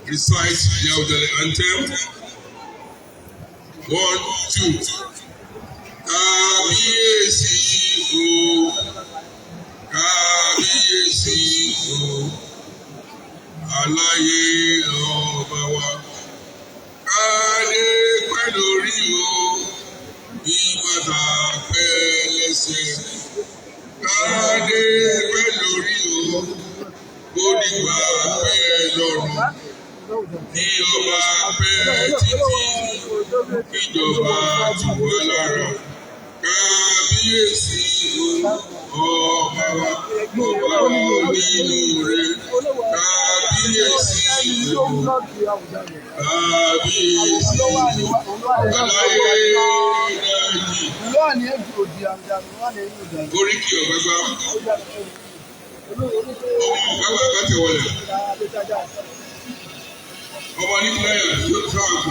recite the Ode anthem. 1, 2. Kábíyèsí o, kábíyèsí o, aláyé ọba wa. Kádé pẹ́ lórí o, bí bàtà pẹ́ lẹ́sẹ̀. Kádé pẹ́ lórí o, kó dìgbà pẹ́ lọ́rùn. Ní ọba pẹ́ títí, ìjọba tù wá lára. Kábíyèsí o, ọba wa, ọba onínú rẹ̀. Kábíyèsí o, kábíyèsí o, aláyé dájì. Oríkì ọ̀gbẹ́gbá. Ọmọ ọ̀gbẹ́gbá tẹ̀ wọlé. Ọmọ nípìnlẹ̀ yóò sáàkù.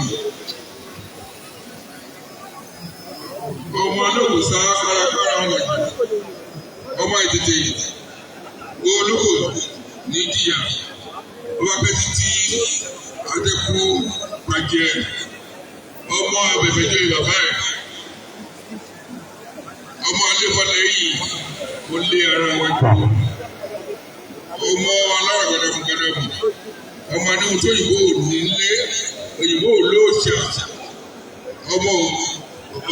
Ọmọ olóko sá kárakára ọ̀nà. Ọmọ ìtètè olóko ní ìjìyà. Ọba pẹ́ títí Adékú pàjẹ́. Ọmọ abẹ̀bẹ̀jọ ìbàbá ẹ̀. Ọmọ Adékọ́lẹ̀ yìí ó lé ara wọn jù. Ọmọ aláwọ̀ gbẹdẹmukẹdẹmu. Ọmọ adéhùn tó òyìnbó nílé òyìnbó olóòjà. Ọmọ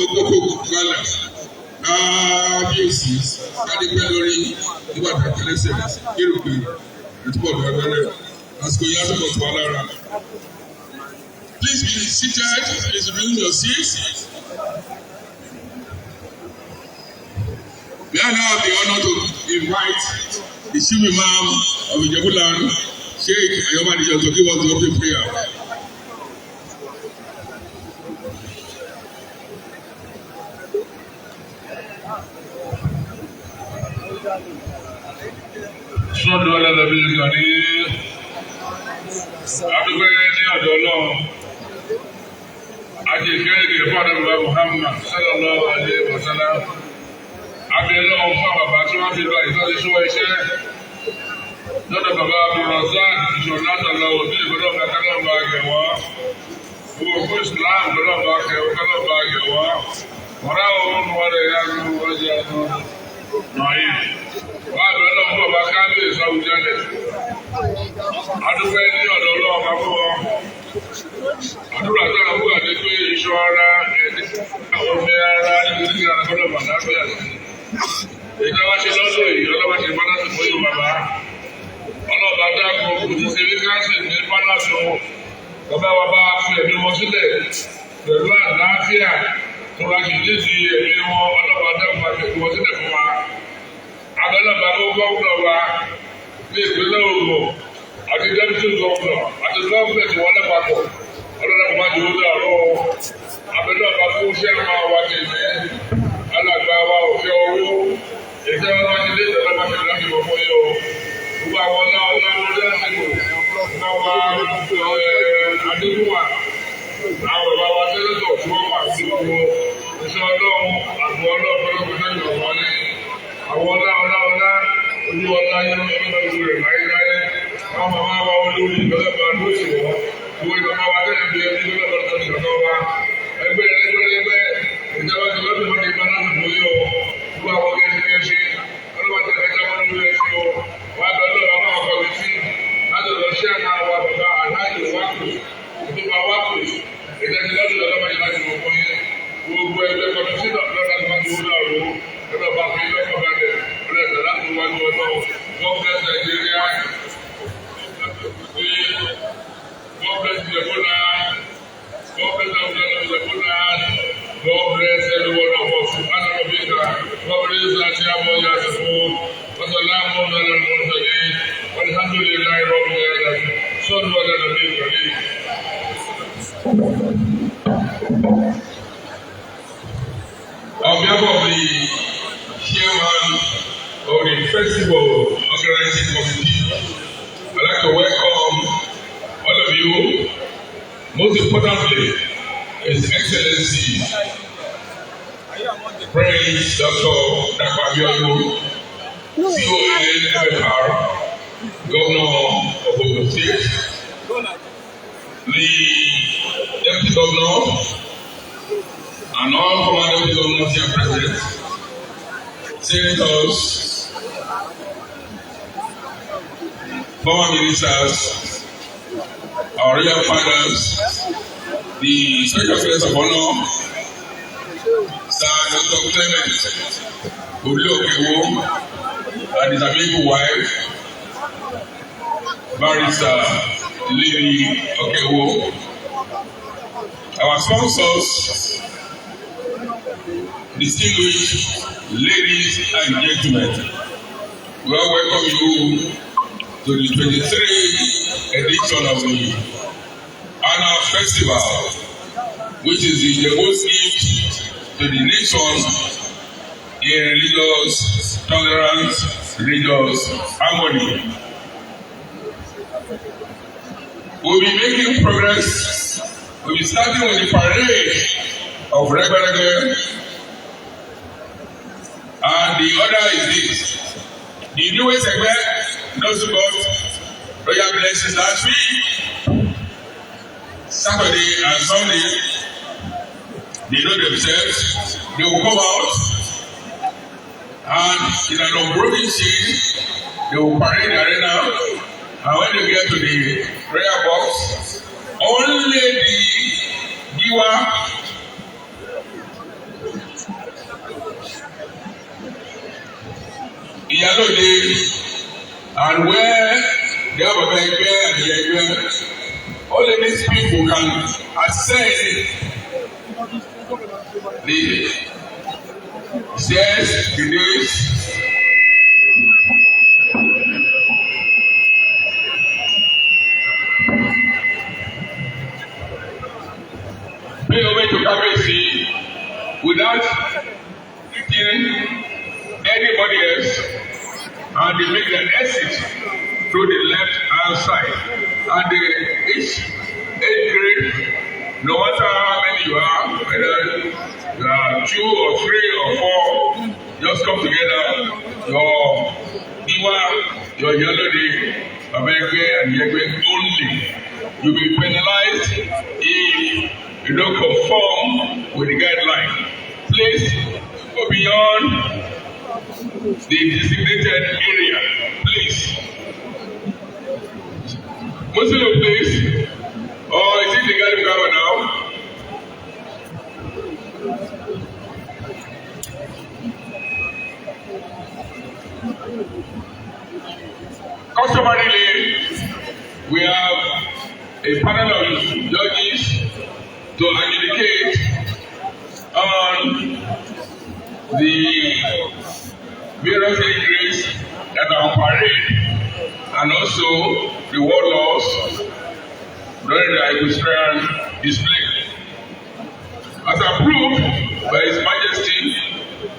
ogógó gbala. Kábíyèsí kádépẹ́ lórí nígbà tàbí lẹ́sẹ̀ kéròpé ìtúbọ̀ gbàgbẹ́rẹ́ àsìkò yẹn àtúbọ̀ tó wà lára. Please be seated. Please resume your seats. We are now the honor to invite the Chief Imam of Ijebu Land, Sheikh Ayomadijo, to give us the opening prayer. Sọ́dọ̀ ọlọ́lọ́bí ìgbà ní àdúgbò ní ọ̀dọ̀ Ọlọ́run. Àti ìkẹ́rìkì fún àdàbà Muhammad sallallahu alaihi wa sallam. Abẹ́lẹ́ ọ̀hún fún bàbá tí wọ́n fi lọ ìtọ́jú sówó iṣẹ́. Lọ́dọ̀ bàbá Abdulrazak ìṣọ̀lá àtàlọ́ òbí ìgbọ́dọ̀ kàkálọ́ọ̀bà àgẹ̀wọ́. Gbogbo fún Islam gbọ́dọ̀bà kàkálọ́ọ̀bà àgẹ̀wọ́. Wọ́rá òun wọlé yàgò wọ́jà náà yìí. Wọ́n abẹ́lẹ́ ọ̀hún bàbá kábíyèsí Àwùjalẹ̀. Adúgbò ní ọ̀dọ̀ Ọlọ́run bá fún wọn. Àdúrà tó ń bú àti pé iṣan ara omi ara ìlú ní àgbọ̀dọ̀ màláfíà sí. Ìjọba ṣe lọ́dọ̀ yìí, ọlọ́ba ṣe bánásì fún yóò bàbá. Ọlọ́ba dákun kò ti ṣe ní káàsì ní bánásì wọn. Bàbá wa bá fi ẹ̀mí wọn sílẹ̀ pẹ̀lú àlàáfíà tó ra ṣì léṣi ẹ̀mí wọn. Ọlọ́ba dákun àti ẹ̀mí wọn sílẹ̀ fún wa. Àbẹ́lẹ́bà ló gbọ́dọ̀ wa ní ìpínlẹ̀ Ògùn àti dẹ́pítì gọ́ọ̀nà àti gọ́ọ̀mẹ̀ntì wọn lápapọ̀. Ọlọ́dọ̀ máa dúró dàrọ́ abẹ́lẹ́bà fún iṣẹ́ máa wà tẹ̀lé alàgbà wa òfin owó ìṣẹ́ wọn máa ti lé ìjọba máa ti láti wọ́n fún yóò. Gbogbo àwọn náà lórí àsìkò náà wá Adéwúwà àwọn bàbá wa sẹ́lẹ̀tọ̀ tí wọ́n wà sí gbogbo iṣẹ́ Ọlọ́run àbọ̀ Ọlọ́run àwọn ọlá olúwọlá yẹn lọ́dọ̀ ìlú rẹ̀ láyéláyé àwọn màmá wa olórí ìjọba lóṣù wọn owó ìjọba wa tẹ̀lé bí ẹni lọ́dọ̀ tó ti dọ̀dọ̀ wa ẹgbẹ́ ìjọba ti lọ́dún mọ́ni ìbá náà tó yọ gbogbo àwọn gẹ̀ẹ́sì ọlọ́wọ́ tẹ̀lé ìjọba lórí ẹ̀sìn o wà á bẹ̀rẹ̀ lọ́wọ́ àwọn ọkọ̀ sí láti lọ sí àná wa bàbá aláàjì wákù ìjọba wákù ìjọba lọ́dún lọ́dọ̀ láti mọ̀ fún yẹn gbogbo ẹgbẹ́ kọ̀ọ̀tù God bless Nigeria. God bless Ijebu Land. God bless Ijebu Land. God bless every one of us. God bless Latiamo Yasifu. Wasalamu ala al-mursalin. Walhamdulillahi rabbil alamin. Sallu ala nabiyil karim. On behalf of the chairman of the festival organizing committee, I'd like to welcome all of you, most importantly, His Excellency, Praise Dr. Dakwabiolu, CON FFR, Governor of Ogun State, the deputy governor and all former deputy governors here present, senators, former ministers, our royal fathers, the special guest of honor, Sir Dr. Clement Ojude Oba and his amiable wife, Barrister Lady Okewo, our sponsors, distinguished ladies and gentlemen, we all welcome you to the 23rd edition of the annual festival, which is the Ijebu gift to the nation in religious tolerance, religious harmony. We'll be making progress. We'll be starting with the parade of Reverend, and the order is this. The newest segment, those who got royal blessings last week, Saturday and Sunday, they know themselves. They will come out and in an unbroken chain, they will parade the arena. And when they get to the prayer box, only the giver Ijebu Ode and where the other and the Ijebu, only these people can access the shares, the days. Pay over to Kabesi without eating anybody else, and they make an exit through the left hand side. And each age grade, no matter how many you are, whether you are 2 or 3 or 4, just come together. Your Iwa, your Ijebu Ode, Babegbe, and Ijebu only. You will be penalized if you don't conform with the guideline. Please go beyond the designated area. Please. Muslim, please. Or is it the guy cover now? Customarily, we have a panel of judges to adjudicate on the various degrees that are on parade and also the war laws during the equestrian display. As approved by His Majesty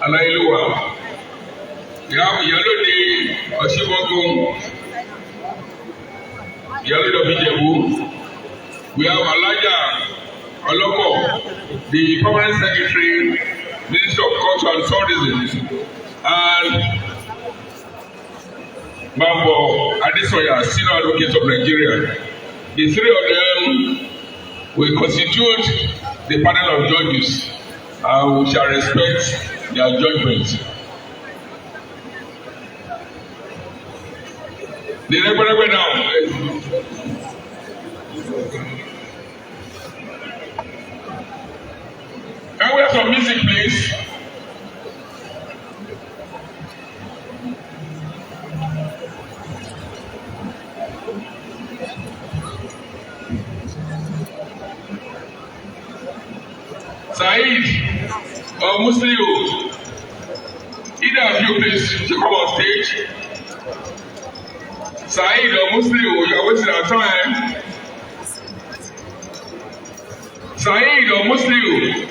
Alayiluwa, we have Ijebu Ode Oshibogun, Ijebu Ode Ijebu. We have Alaja Oloko, the Permanent Secretary, Minister of Culture and Tourism, and Mambo Adesoya, Senior Advocate of Nigeria. The 3 of them will constitute the panel of judges, and we shall respect their judgment. The Reverend now. Can we have some music, please? Said or Muslim, either of you please to come on stage. Said or Muslim, you are wasting our time. Said or Muslim.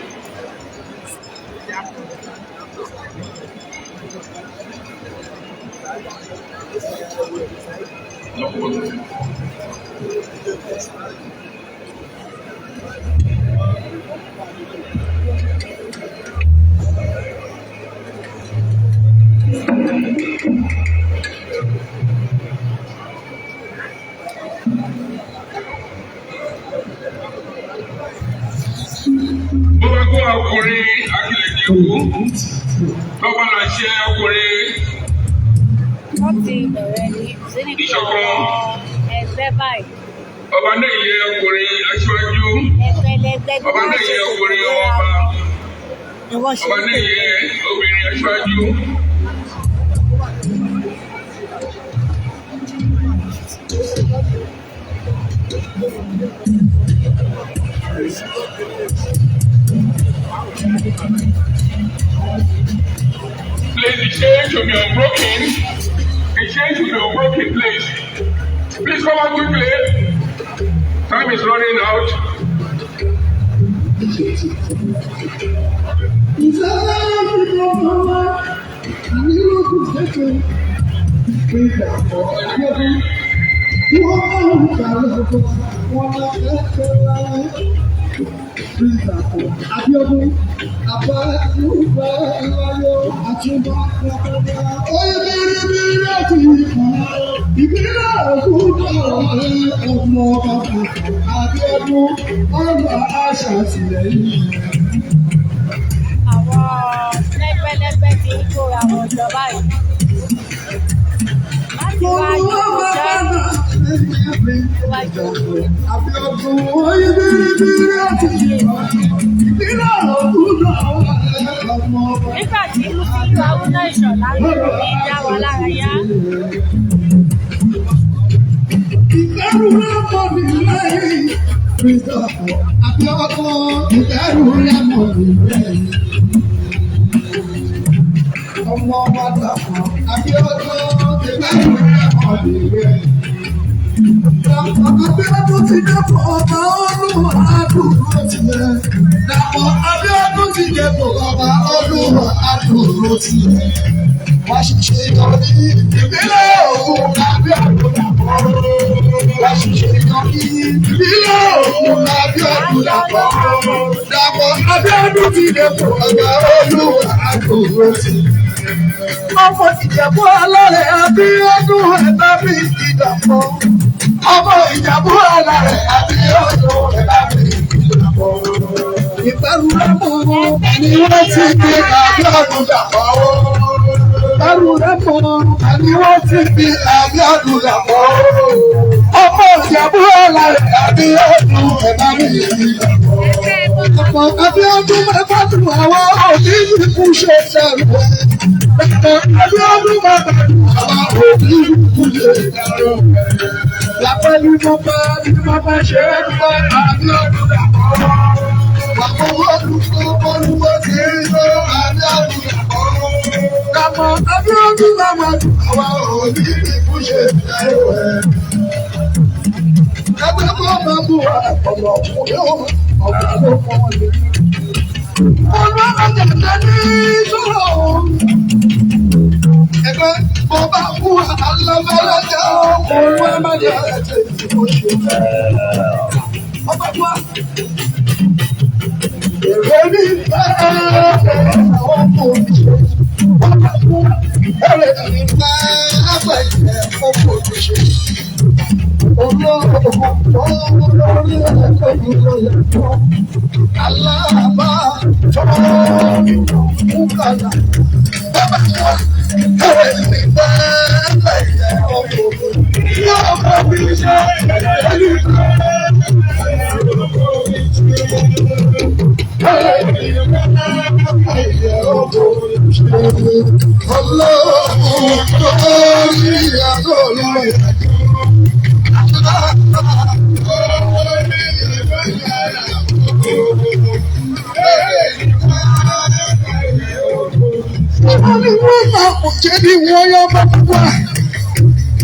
ọkùnrin akílẹ̀ Ìjẹ̀bú tọ́gbà láṣẹ ọkùnrin ìṣọ̀kan ọba náà yẹ ọkùnrin aṣíwájú ọba náà yẹ ọkùnrin ọba ọba náà yẹ obìnrin aṣíwájú. Please, the chain should be unbroken. The chain should be unbroken, please. Please come out quickly. Time is running out. Abiodun Abaluba Ilayo Atumba Oyebiri láti ìpínlẹ̀ Ògùn ọmọ bàbá Abiodun ọgbà àṣà tìlẹ́yìn. Àwọn lẹ́gbẹ́lẹ́gbẹ́ ti ń kó àwọn ìjọba yìí. Láti wá yóò jẹ́ Abiodun oyebiri láti ìpínlẹ̀ Ògùn ọmọ bàbá. nígbà tí Musiliu Haruna Ìṣọ̀lá lórí ní dá wa lára yá. Ìkẹ́rù lápọ̀ nílẹ̀ Christopher Abiodun ìkẹ́rù lápọ̀ nílẹ̀ ọmọ Bàdàpọ̀ Abiodun ìkẹ́rù lápọ̀ nílẹ̀. Abiodun ti dẹ́pọ̀ ọba Olúwa àdúró tilẹ̀. Dàpọ̀ Abiodun ti dẹ́pọ̀ ọba Olúwa àdúró tilẹ̀. Wá ṣiṣẹ́ ìtọ́jú ìpínlẹ̀ Ògùn Abiodun dàpọ̀. Wá ṣiṣẹ́ ìtọ́jú ìpínlẹ̀ Ògùn Abiodun dàpọ̀. Dàpọ̀ Abiodun ti dẹ́pọ̀ ọba Olúwa àdúró tilẹ̀. Ọmọ Ìjẹ̀bú alárẹ̀ Abiodun ẹ̀dá mi ti dàpọ̀. Ọmọ Ìjẹ̀bú alárẹ̀ Abiodun ẹ̀dá mi ti dàpọ̀. Ìbẹ̀rù lẹ́mọ̀ ni wọ́n ti fi Abiodun dàpọ̀. Ìbẹ̀rù lẹ́mọ̀ ni wọ́n ti fi Abiodun dàpọ̀. Ọmọ Ìjẹ̀bú alárẹ̀ Abiodun ẹ̀dá mi ti dàpọ̀. Ọ̀pọ̀ Abiodun mẹ́fà tún àwọn òbí ikú ṣe sẹ́rù. Abiodun mẹ́fà tún àwọn òbí ikú ṣe sẹ́rù. Lápẹ́lú mo bá ṣe é gbọ́ Abiodun dàpọ̀. Bàbá olùkọ́ olùkọ́ ti ń lọ Abiodun dàpọ̀. Dàpọ̀ Abiodun mẹ́fà tún àwọn òbí ikú ṣe sẹ́rù. Ẹgbẹ́ bọ́ máa mú ọ̀pọ̀lọpọ̀ ọkùnrin ọ̀gbìn tó kọ́ wọn lé. Ọ̀rọ̀ àjẹ̀jẹ̀ ní sọ̀rọ̀. Ẹgbẹ́ bọ́ bá kú alọ́mọlọ́jà òun ẹ̀ má dé ẹ̀jẹ̀ ìdìbò ṣe. Ọba wa. Èrè ní bẹ́ẹ̀ àwọn kò ṣe. Ọba wa. Èrè ní bẹ́ẹ̀ àgbẹ̀yẹ ọkọ̀ ṣe. Aláàbá tọ́ọ̀nù kúkàlà bàbá wọn ẹ̀rẹ̀ mi bẹ́ẹ̀ yẹ ọkọ̀ yóò bá mi ṣe ẹ̀rí ọlọ́run tó rí ìyàtọ̀ lọ́wọ́. Jẹ́bi wọ́n yọ bàbá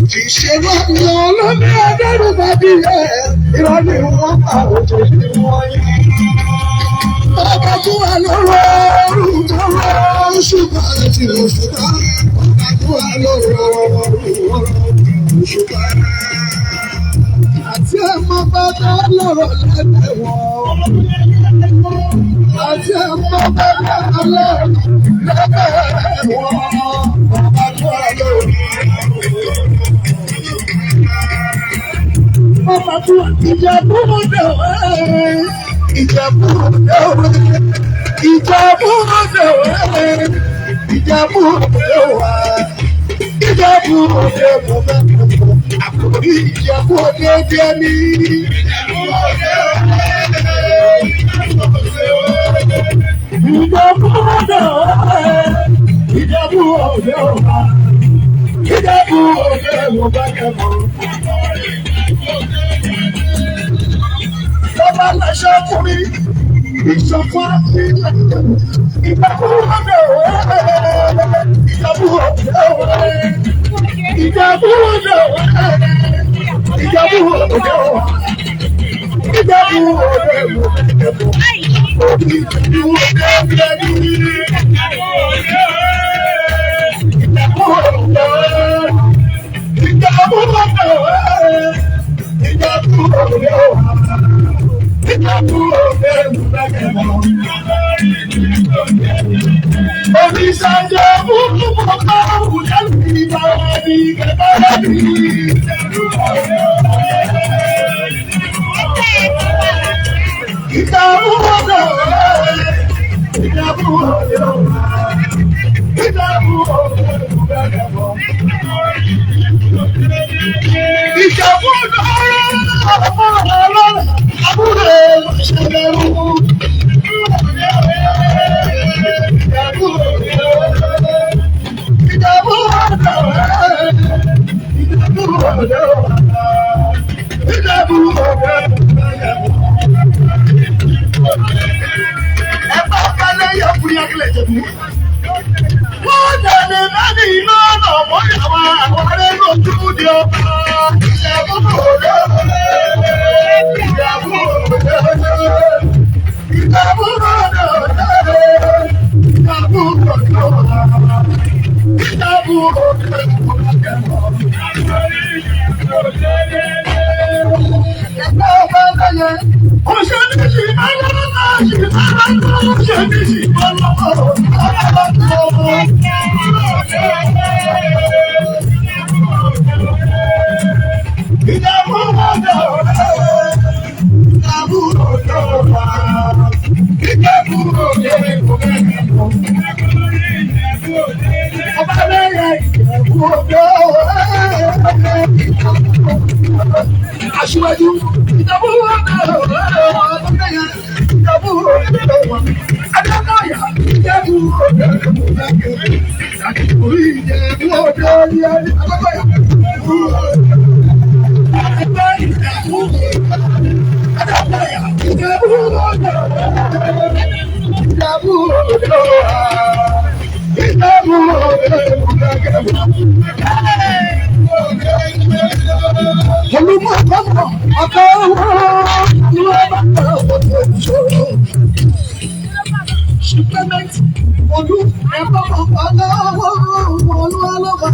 kì í ṣe wọ́n lọ lórí adẹ́rùbàbí ẹ̀ ìrọ̀lẹ́ wọn pa òjò ní wọ́n yẹ. Bàbá tó wà lọ́rọ̀ ọ̀rùn tó rọ̀ ṣùgbọ́n àti òṣùpá. Bàbá tó wà lọ́rọ̀ ọ̀rùn ṣùgbọ́n. Àti ẹ̀mọ́ bàbá lọ́rọ̀ lẹ́lẹ̀ wọ́n. Àti ẹ̀mọ́ bàbá lọ́rọ̀ lẹ́lẹ̀ wọ́n. Bàbá tó wà lọ́rọ̀. Bàbá tó wà Ìjẹ̀bú Ode Ìjẹ̀bú Ode Ijebu Ode Ijebu Ode wa Ijebu Ode mo fẹ́ kọ́ àkòrí Ijebu Ode jẹ́ ní. Ijebu Ode Ijebu Ode Ijebu Ode wa Ijebu Ode mo fẹ́ kọ́. Bàbá lẹ́sẹ̀ fún mi. Ìjọba Ìjẹ̀bú Òde Ìjẹ̀bú Òde Ìjẹ̀bú Òde Ìjẹ̀bú Òde Ìjẹ̀bú Òde Oníṣàjẹ́ búburú mọ́ká òkúta ìgbà ẹni kẹfẹ́ ní. Ìjẹ̀bú Òde Ìjẹ̀bú Òde Ìjẹ̀bú Òde Ìjẹ̀bú Òde àbúrò ìṣẹ̀lẹ̀ rú. Ìjẹ̀bú Òde Ìjẹ̀bú Òde Ìjẹ̀bú Òde Ìjẹ̀bú Òde. Ẹ̀fọ́ kálẹ̀ yẹ kúrẹ́ akílẹ̀ Ìjẹ̀bú. Wọ́n tẹ̀lé mẹ́rin iná ọ̀nà mọ́yàwó àwọn arẹ́ lójú di ọba. Ìjẹ̀bú Òde Ìjẹ̀bú Òde Ìjẹ̀bú Òde Ìjẹ̀bú Òde Ẹgbẹ́ ọba ẹ̀yẹ, ọ̀ṣẹ́ ní ṣì máa lọ́wọ́ náà ṣì máa lọ́wọ́ ọ̀ṣẹ́ ní ṣì máa lọ́wọ́ ọ̀ṣẹ́. Ìjẹ̀bú Òde Ìjẹ̀bú Òde Ìjẹ̀bú Òde ọba lẹ́yẹ Ìjẹ̀bú Òde aṣíwájú Ìjẹ̀bú Òde ọba lẹ́yẹ Ìjẹ̀bú Òde adánáyà Ìjẹ̀bú Òde orí Ìjẹ̀bú Òde orí adánáyà ẹgbẹ́ Ìjẹ̀bú adánáyà Ìjẹ̀bú Òde Ìjẹ̀bú Òde Ìjẹ̀bú Òde olùmọ̀ ọ̀pọ̀ ọ̀kọ̀ ni wọ́n bá ọ̀pọ̀ ìṣòro. Supplement olú ẹ̀fọ́ ọ̀pọ̀ olú ọlọ́mọ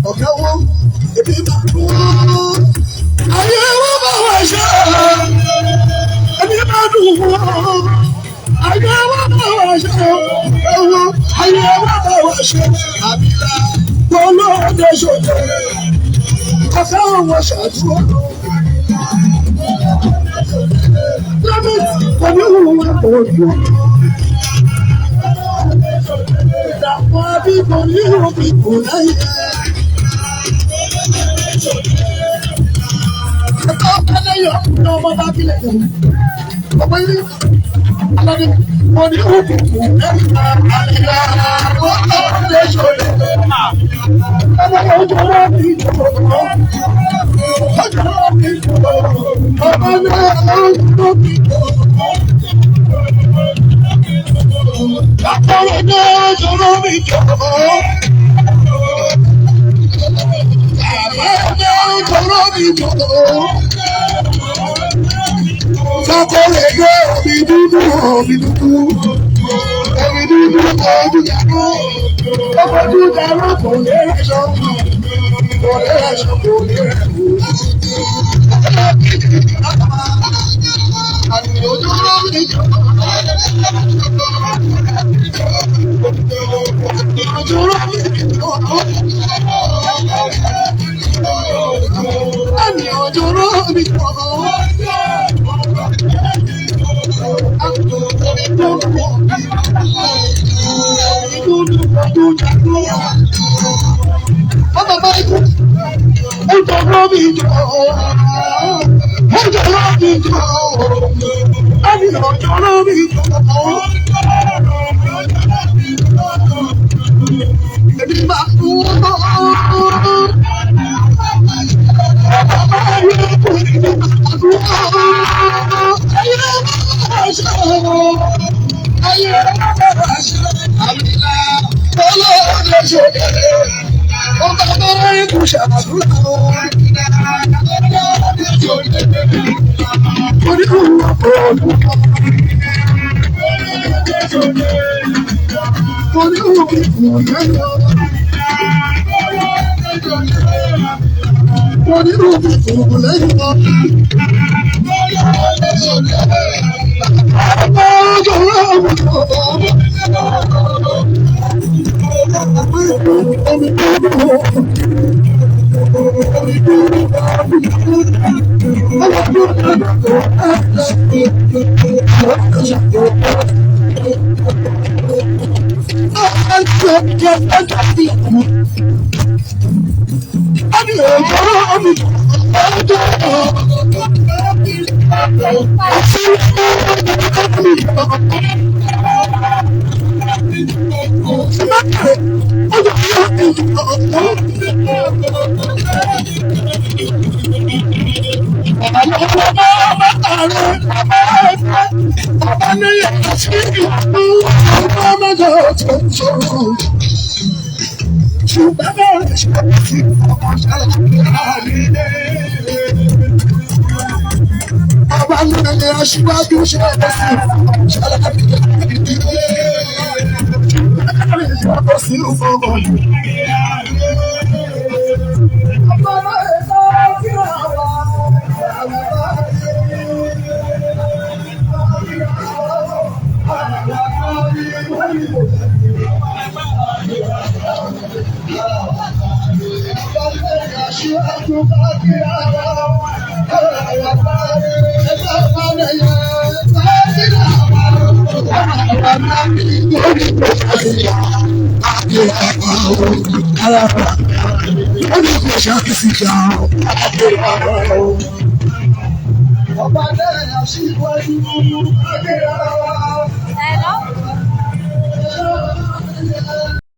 ọ̀kẹ́ wọn ebi bá kú. Ayé wọn bá wà ṣe ẹni bá dùn wọn. Ayé wọn bá wà ṣe ẹwọ ayé wọn bá wà ṣe àbílá olóòdè ṣòjò ọ̀fẹ́ wọn ṣàdúrà. Lọ́mọdé oníhùn wọn kò dùn. Ìdàpọ̀ bíbọ̀ níhùn bíbọ̀ láyé. Ẹ̀ka ọ̀kẹ́lẹ́yọ̀ ní ọmọ bá kílẹ̀ yẹn. Ọ̀pọ̀ ilé aládé wọn ní òkú ẹ̀ka àlejò olóòdè ṣòjò. Ọmọ ọjọ́ wọn bí ìjọba ọjọ́ wọn bí ìjọba ọmọ náà ọjọ́ bí ìjọba. Àpọ̀lọ̀ náà ọjọ́ bí ìjọba. Àpọ̀lọ̀ náà ọjọ́ bí ìjọba. Sọ́kọ̀rẹ̀ gbé omi dúdú omi dúdú. Omi dúdú omi dúdú. Ọmọ dúdú kò lè rẹ̀ṣọ́. Kò lè rẹ̀ṣọ́ kò lè rẹ̀ṣọ́. Àti ojú lórí ìjọba. Ojú lórí ìjọba. Àmì ojú lórí ìjọba.